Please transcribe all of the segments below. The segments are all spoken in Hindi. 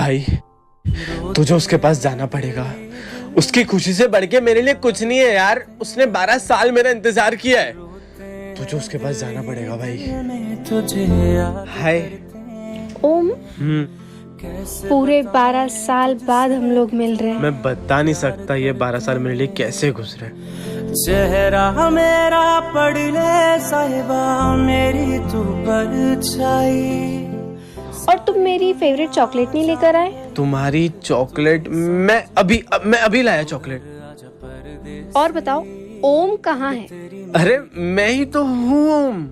भाई तुझे उसके पास जाना पड़ेगा। उसकी खुशी से बढ़ के मेरे लिए कुछ नहीं है यार। उसने 12 साल मेरा इंतजार किया है। तुझे उसके पास जाना पड़ेगा भाई। हाय ओम, पूरे 12 साल बाद हम लोग मिल रहे हैं। मैं बता नहीं सकता ये 12 साल मेरे लिए कैसे गुजरे। चेहरा मेरा पढ़ ले साहिबा मेरी तू परछाई। और तुम मेरी फेवरेट चॉकलेट नहीं लेकर आए? तुम्हारी चॉकलेट? मैं अभी लाया चॉकलेट। और बताओ ओम कहाँ है? अरे मैं ही तो हूँ ओम।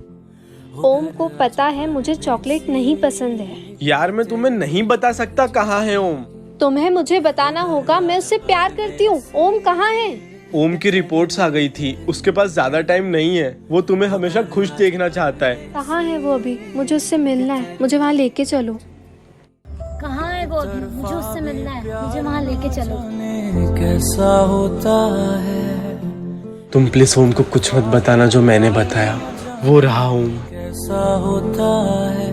ओम को पता है मुझे चॉकलेट नहीं पसंद है। यार मैं तुम्हें नहीं बता सकता कहाँ है ओम। तुम्हें मुझे बताना होगा, मैं उससे प्यार करती हूँ। ओम कहाँ है? ओम की रिपोर्ट्स आ गई थी, उसके पास ज्यादा टाइम नहीं है। वो तुम्हें हमेशा खुश देखना चाहता है। कहाँ है वो अभी? मुझे उससे मिलना है, मुझे वहाँ लेके चलो। कहाँ है वो अभी? मुझे उससे मिलना है, मुझे वहाँ लेके चलो। कैसा होता है तुम प्लीज ओम को कुछ मत बताना जो मैंने बताया। वो रहा ओम। कैसा होता है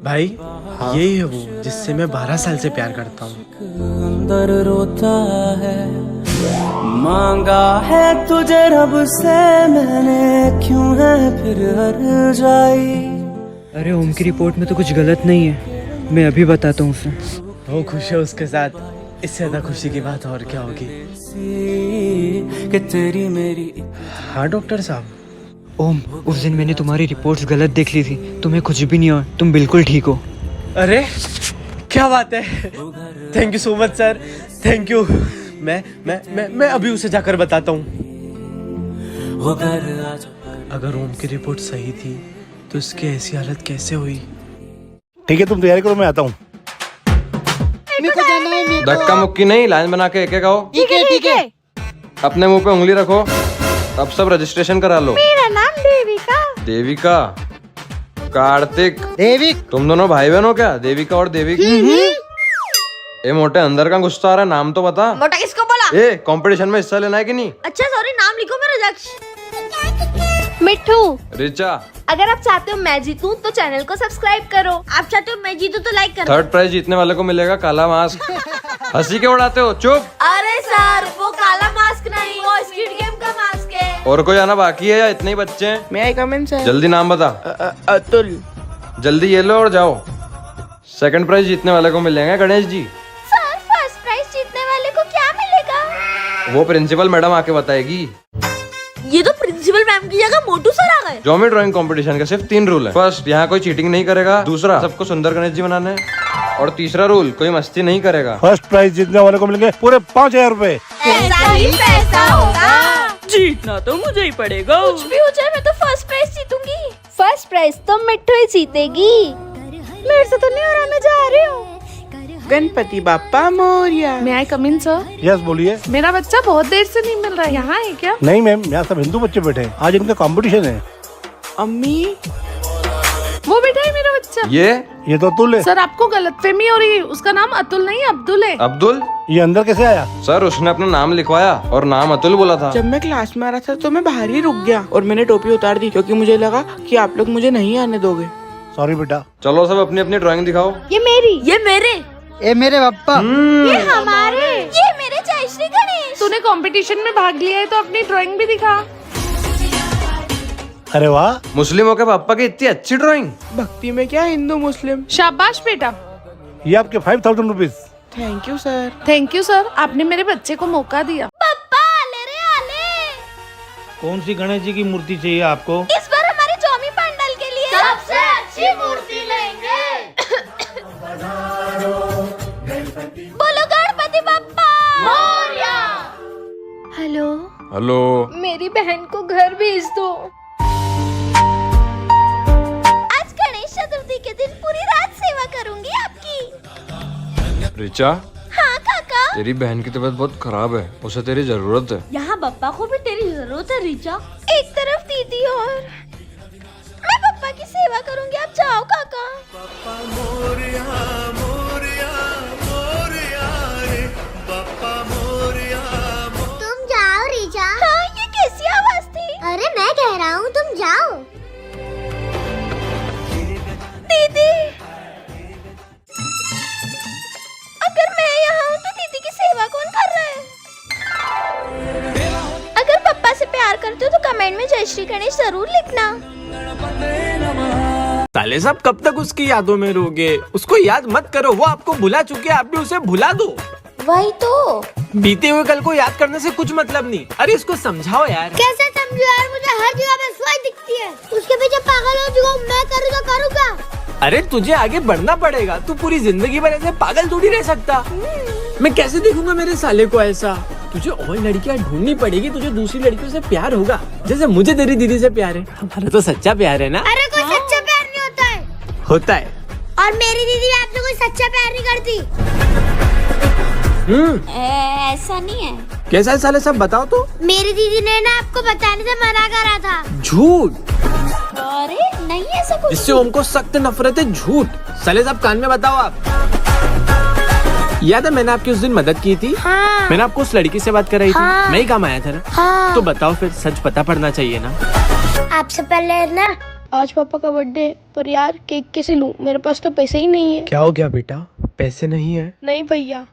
भाई यही है वो जिससे मैं 12 साल से प्यार करता हूँ। अंदर रोता है। मांगा है तुझे रब से मैंने, क्यों है फिर हर जाई। अरे ओम की रिपोर्ट में तो कुछ गलत नहीं है, मैं अभी बताता हूँ उसे। वो खुश है उसके साथ, इससे ज्यादा खुशी की बात और क्या होगी। कि तेरी मेरी। हाँ डॉक्टर साहब। ओम, उस दिन मैंने तुम्हारी रिपोर्ट्स गलत देख ली थी, तुम्हें कुछ भी नहीं हुआ, तुम बिल्कुल ठीक हो। अरे क्या बात है, thank you so much sir, thank you. मैं अभी उसे जाकर बताता हूँ। अगर ओम की रिपोर्ट सही थी तो इसकी ऐसी हालत कैसे हुई। ठीक है तुम तैयारी करो, मैं आता हूँ। धक्का मुक्की नहीं, लाइन बना के एक एक आओ। ठीक है। अपने मुंह पे उंगली रखो, अब सब रजिस्ट्रेशन करा लो। मेरा नाम देविका। देविका, कार्तिक, देविक। तुम दोनों भाई बहन हो क्या? देविका और देविक। ए मोटे, अंदर का गुस्सा आ रहा है, नाम तो बता। मोटा किसको बोला? ए कंपटीशन में हिस्सा लेना है कि नहीं? अच्छा सॉरी, नाम लिखो मेरा जक्ष। मिट्ठू, रिचा, अगर आप चाहते हो मैं जीतूं तो चैनल को सब्सक्राइब करो। आप चाहते हो मैं जीतूं तो लाइक करो। थर्ड प्राइज जीतने वाले को मिलेगा काला मास्क। हंसी के उड़ाते हो, चुप। अरे सर वो काला मास्क नहीं, वो स्क्विड गेम का मास्क है। और कोई आना बाकी है या इतने ही बच्चे हैं? मैं आई कम इन सर? जल्दी नाम बता। अतुल। जल्दी ये लो और जाओ। सेकंड प्राइज जीतने वाले को मिलेंगे Ganesh ji. Sir first prize जीतने वाले को क्या मिलेगा? वो प्रिंसिपल मैडम आके बताएगी। ये तो प्रिंसिपल मैम की जगह मोटू सर आ गए। ज्योमेट्री ड्राइंग कंपटीशन के सिर्फ 3 रूल है। फर्स्ट, यहाँ कोई चीटिंग नहीं करेगा। दूसरा, सबको सुंदर गणेश जी बनाने हैं। और तीसरा रूल, कोई मस्ती नहीं करेगा। फर्स्ट प्राइज जीतने वाले को मिलेंगे पूरे 5000 रुपए। ऐसा ही पैसा होगा। जीतना तो मुझे ही पड़ेगा। कुछ भी हो जाए मैं तो फर्स्ट प्राइज जीतूंगी। फर्स्ट प्राइज तो मिट्ठू ही जीतेगी। मेरे से तो नहीं हो रहा, मैं जा रही हूँ। गणपति बाप्पा मोरिया। मैं आई कम इन सर? यस बोलिए। मेरा बच्चा बहुत देर से नहीं मिल रहा है, यहाँ है क्या? नहीं मैम, यहाँ सब हिंदू बच्चे बैठे हैं, आज इनका कंपटीशन है। अम्मी, वो बेटा है मेरा बच्चा। ये तो अतुल है। सर आपको गलतफहमी हो रही है, उसका नाम अतुल नहीं अब्दुल है। अब्दुल? ये अंदर कैसे आया? सर उसने अपना नाम लिखवाया और नाम अतुल बोला था। जब मैं क्लास में आ रहा था तो मैं बाहर ही रुक गया और मैंने टोपी उतार दी क्योंकि मुझे लगा कि आप लोग मुझे नहीं आने दोगे। सॉरी बेटा। चलो सब अपनी अपनी ड्राइंग दिखाओ। ये मेरी, ये मेरे, ए मेरे पापा। ये हमारे, ये मेरे जय श्री गणेश। तूने कंपटीशन में भाग लिया है तो अपनी ड्राइंग भी दिखा। अरे वाह, मुस्लिमों के पापा की इतनी अच्छी ड्राइंग। भक्ति में क्या हिंदू मुस्लिम। शाबाश बेटा। ये आपके 5000 rupees. Thank you sir. Thank you sir, आपने मेरे बच्चे को मौका दिया। पापा आले रे आले। कौन सी गणेश जी की मूर्ति चाहिए आपको? इस बार हमारे जॉमी पंडाल के लिए सबसे अच्छी मूर्ति लेंगे। बोलो गणपति बप्पा मोरया। हेलो, हेलो, मेरी बहन को घर भेज दो। आज गणेश चतुर्थी के दिन पूरी रात सेवा करूंगी आपकी। रिचा, हाँ काका। तेरी बहन की तबीयत बहुत खराब है, उसे तेरी जरूरत है। यहाँ बप्पा को भी तेरी जरूरत है रिचा। एक तरफ दीदी और मैं बप्पा की सेवा करूंगी, आप जाओ काका। तुम जाओ रिचा। हाँ, ये कैसी आवाज थी? अरे मैं कह रहा हूँ तुम जाओ। दीदी सेवा कौन कर रहा है? अगर पप्पा से प्यार करते हो तो कमेंट में जय श्री गणेश जरूर लिखना। साले साहब कब तक उसकी यादों में रहोगे? उसको याद मत करो, वो आपको भुला चुके हैं, आप भी उसे भुला दो। वही तो, बीते हुए कल को याद करने से कुछ मतलब नहीं। अरे इसको समझाओ यार। कैसे समझो यार, मुझे हर जगह पे स्वाई दिखती है। उसके पीछे पागल हो चुका हूँ, मैं करूँ तो करूँ क्या? अरे तुझे आगे बढ़ना पड़ेगा, तू पूरी जिंदगी भर ऐसे पागल थोड़ी रह सकता। मैं कैसे देखूंगा मेरे साले को ऐसा? तुझे और लड़कियां ढूंढनी पड़ेगी, तुझे दूसरी लड़कियों से प्यार होगा जैसे मुझे तेरी दीदी से प्यार है। हमारा तो सच्चा प्यार है ना। अरे कोई सच्चा प्यार नहीं होता है। होता है। और मेरी दीदी आपसे कोई सच्चा प्यार नहीं करती। ऐसा नहीं है। कैसा है साले, सब बताओ तो। मेरी दीदी ने ना आपको बताने से मना करा था। झूठ। अरे नहीं ऐसा कुछ। इससे हमको सख्त नफरत है, झूठ। साले साहब कान में बताओ आप। याद है मैंने आपकी उस दिन मदद की थी? हाँ। मैंने आपको उस लड़की से बात कराई थी। हाँ। मैं ही काम आया था ना। हाँ। तो बताओ फिर, सच पता पड़ना चाहिए ना। आपसे पहले ना आज पापा का बर्थडे, पर यार केक कैसे लूं? मेरे पास तो पैसे ही नहीं है। क्या हो गया बेटा, पैसे नहीं है? नहीं भैया।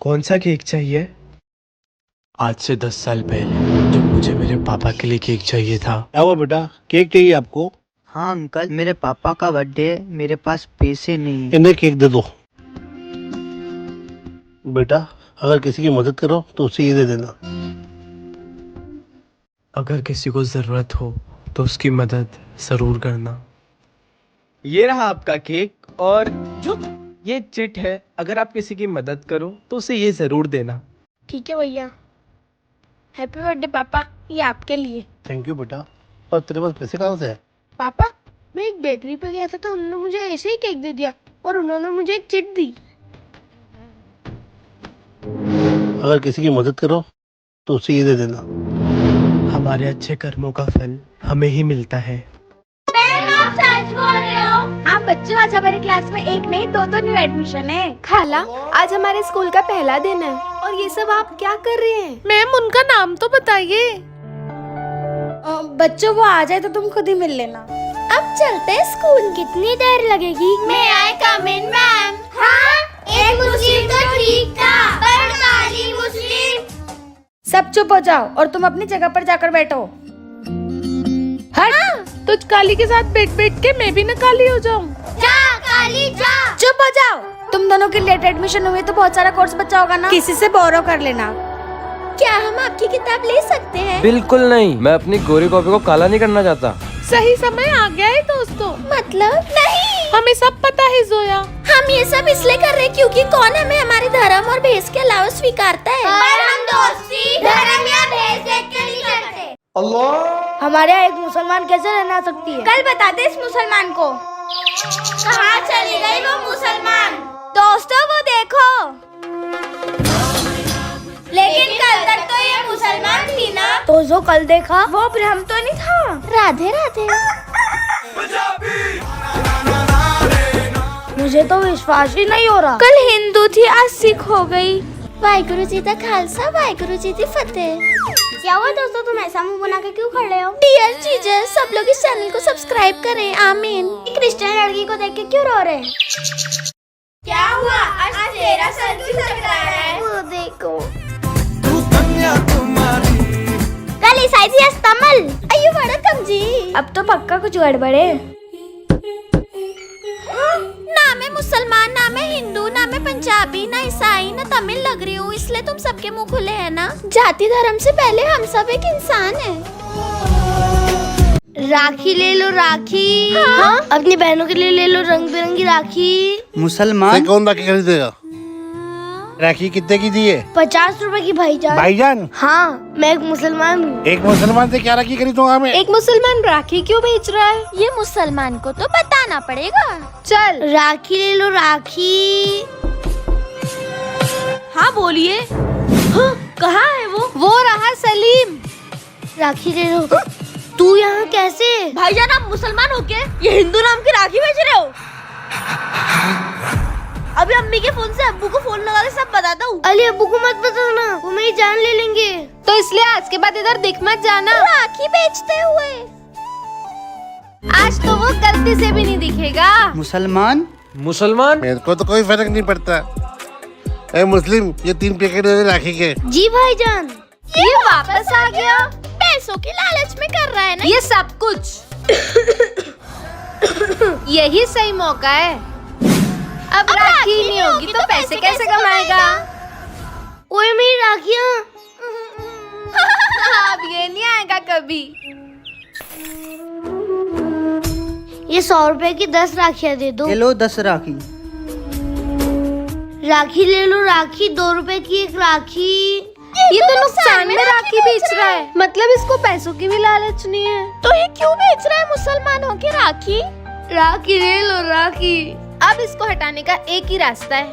कौन सा केक चाहिए? आज से 10 साल पहले जब मुझे मेरे पापा के लिए केक चाहिए था। क्या हुआ बेटा, केक चाहिए आपको? हाँ अंकल, मेरे पापा का बर्थडे है, मेरे पास पैसे नहीं है। इन्हें केक दे दो। बेटा अगर किसी की मदद करो तो उसे ये दे देना। अगर किसी को जरूरत हो तो उसकी मदद जरूर करना। ये रहा आपका केक, और जो ये चिट है, अगर आप किसी की मदद करो तो उसे ये जरूर देना। ठीक है भैया। हैप्पी बर्थडे पापा, ये आपके लिए। थैंक यू बेटा। और तेरे पास पैसे कहाँ से है? पापा, मैं एक बेकरी पे गया था तो उन्होंने मुझे ऐसे ही केक दे दिया और उन्होंने मुझे एक चिट दी। अगर किसी की मदद करो तो उसे ये दे देना। हमारे अच्छे कर्मों का फल हमें ही मिलता है। आप बच्चों, आज हमारे क्लास में एक नहीं दो न्यू एडमिशन है। खाला, आज हमारे स्कूल का पहला दिन है और ये सब आप क्या कर रहे हैं? मैम उनका नाम तो बताइए। बच्चों वो आ जाए तो तुम खुद ही मिल लेना। अब चलते हैं स्कूल। कितनी देर लगेगी? मैं आई कम इन मैम। हाँ, एक मुस्लिम तो ठीक था, पर काली मुस्लिम। सब चुप हो जाओ और तुम अपनी जगह पर जाकर बैठो। हट, तुझ काली के साथ बैठ बैठ के मैं भी न काली हो जाऊं। जा काली जा। चुप हो जाओ। तुम दोनों के लेट एडमिशन हुए तो बहुत सारा कोर्स बचा होगा ना, किसी से बोरो कर लेना। क्या हम आपकी किताब ले सकते हैं? बिल्कुल नहीं, मैं अपनी गोरी कॉपी को काला नहीं करना चाहता। सही समय आ गया है दोस्तों। मतलब नहीं, हमें सब पता है जोया। हम ये सब इसलिए कर रहे हैं क्योंकि कौन हमें हमारे धर्म और भेष के अलावा स्वीकारता है। पर हम दोस्ती धर्म या भेष देख के नहीं करते। हमारे यहाँ एक मुसलमान कैसे रहना सकती है? कल बताते इस मुसलमान को। कहाँ चली गई वो मुसलमान? दोस्तों वो देखो। लेकिन कल तक तो ये मुसलमान थी ना। तो जो कल देखा वो ब्रह्म तो नहीं था। राधे राधे। मुझे तो विश्वास ही नहीं हो रहा। कल हिंदू थी, आज सिख हो गई। वाहिगुरु जी का खालसा, वाहिगुरु जी की फतेह। क्या हुआ दोस्तों, तुम ऐसा मुंह बना के क्यों खड़े हो? डियर जीजस, सब लोग इस चैनल को सब्सक्राइब करें, आमीन। एक क्रिश्चियन लड़की को देख के क्यों रो रहे? क्या हुआ, आज तेरा सर क्यों चकरा रहा है? वो देखो। कल ईसाई थी, आज तमिल। अयो वड़कम जी। अब तो पक्का कुछ गड़बड़ है। ना मैं मुसलमान, ना मैं हिंदू, ना मैं पंजाबी, ना ईसाई, ना तमिल लग रही हूँ, इसलिए तुम सबके मुंह खुले हैं ना। जाति धर्म से पहले हम सब एक इंसान हैं। राखी ले लो, राखी। हाँ? अपनी बहनों के लिए ले लो रंग बिरंगी राखी। मुसलमान कौन राखी खरीदेगा? राखी कितने की दी है? 50 रुपए की भाईजान। भाईजान? हाँ, मैं एक मुसलमान हूँ। एक मुसलमान से क्या राखी खरीदूंगा मैं? एक मुसलमान राखी क्यों बेच रहा है? ये मुसलमान को तो बताना पड़ेगा। चल राखी ले लो, राखी। हाँ बोलिए। हाँ, कहाँ है वो रहा सलीम। राखी ले लो। तू यहाँ कैसे? भाईजान आप मुसलमान हो के ये हिंदू नाम की राखी बेच रहे हो? अभी अम्मी के फोन से अब्बू को फोन लगा के सब बताता हूँ। अली अब्बू को मत बताना, वो मेरी जान ले लेंगे। तो इसलिए आज के बाद इधर दिख मत जाना। राखी बेचते हुए आज तो वो गलती से भी नहीं दिखेगा। मुसलमान मुसलमान? मेरे को तो कोई फर्क नहीं पड़ता। ए मुस्लिम, ये 3 पैकेट दे दे राखी के। जी भाईजान। ये वापस आ गया। पैसों की लालच में कर रहा है ना ये सब कुछ। यही सही मौका है। अब राखी नहीं होगी तो पैसे कैसे कमाएगा? ओए मेरी राखियाँ। अब ये नहीं आएगा कभी। ये 100 रुपए की 10 राखियाँ दे दो। ये लो 10 राखी। राखी ले लो राखी, 2 रुपए की एक राखी। ये तो नुकसान में राखी बेच रहा है। मतलब इसको पैसों की भी लालच नहीं है। तो ये क्यों बेच रहा है मुसलमानों की राखी? राखी ले लो राखी। अब इसको हटाने का एक ही रास्ता है।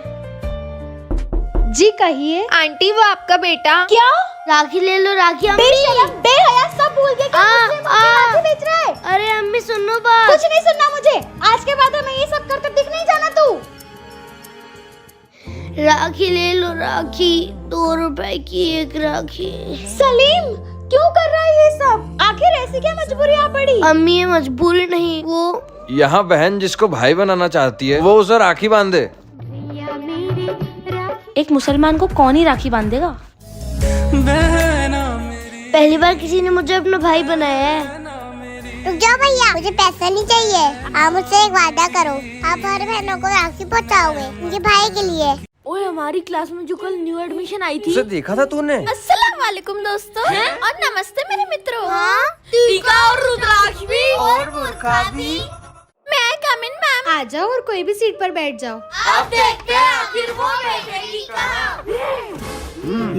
जी कहिए आंटी, वो आपका बेटा। क्या? राखी ले लो राखी। बेहया सब भूल गए कि मुस्लिम राखी बेच रहा है। अरे अम्मी सुनो बात। कुछ नहीं सुनना मुझे। आज के बाद हमें ये सब कर दिख नहीं जाना तू। राखी ले लो राखी, 2 रुपए की एक राखी। सलीम क्यों कर रहा है ये सब? आखिर ऐसी क्या मजबूरी आ पड़ी? अम्मी ये मजबूरी नहीं, वो यहाँ बहन जिसको भाई बनाना चाहती है वो उसे राखी बांधे। एक मुसलमान को कौन ही राखी बांधेगा? पहली बार किसी ने मुझे अपना भाई बनाया है। रुक जाओ भैया, मुझे पैसा नहीं चाहिए। आप मुझसे एक वादा करो, आप हर बहनों को राखी पहुँचाओगे उनके भाई के लिए। ओए हमारी क्लास में जो कल न्यू एडमिशन आई थी। उसे देखा था तूने? अस्सलाम वालेकुम दोस्तों और नमस्ते मेरे मित्रों। टीका और रुद्राक्ष भी और बुर्खा भी। मैं कम इन मैम। आ जाओ और कोई भी सीट पर बैठ जाओ। अब देखते हैं आखिर वो बैठेगी कहाँ।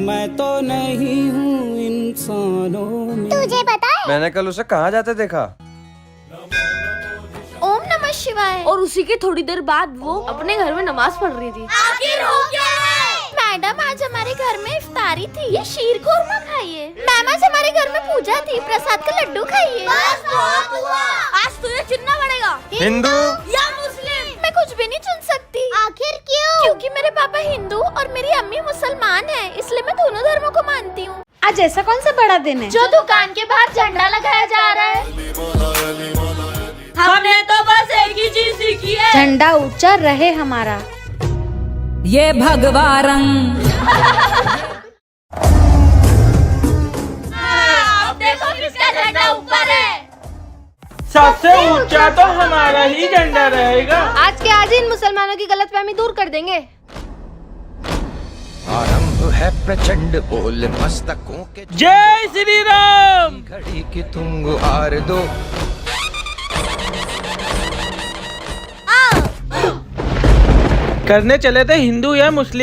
मैं तो नहीं हूँ इंसानों में। तुझे पता है मैंने कल उसे कहाँ जाते देखा? ओम नमः शिवाय। और उसी के थोड़ी देर बाद वो अपने घर में नमाज पढ़ रही थी। आखिर हो क्या है? मैडम आज हमारे घर में इफ्तारी थी, ये शीर खुरमा खाइए। मैम आज हमारे घर में पूजा थी, प्रसाद का लड्डू खाइए। बस बहुत हुआ। आज तुझे चुनना पड़ेगा, हिंदू या मुस्लिम। मैं कुछ भी नहीं चुन सकती। आखिर क्यों? क्योंकि मेरे पापा हिंदू और मेरी अम्मी मुसलमान है, इसलिए मैं दोनों धर्मों को मानती हूँ। आज ऐसा कौन सा बड़ा दिन है जो दुकान के बाहर झंडा लगाया जा रहा है? हमने तो बस एक ही चीज सीखी है, झंडा ऊंचा रहे हमारा। ये भगवा रंग। अब देखो किसका झंडा ऊपर है। सबसे ऊंचा तो हमारा ही झंडा रहेगा। आज के आज इन मुसलमानों की गलतफहमी दूर कर देंगे। आरंभ है प्रचंड बोल मस्तकों के। जय श्री राम। घड़ी की तुम गुहार दो। करने चले थे हिंदू या मुस्लिम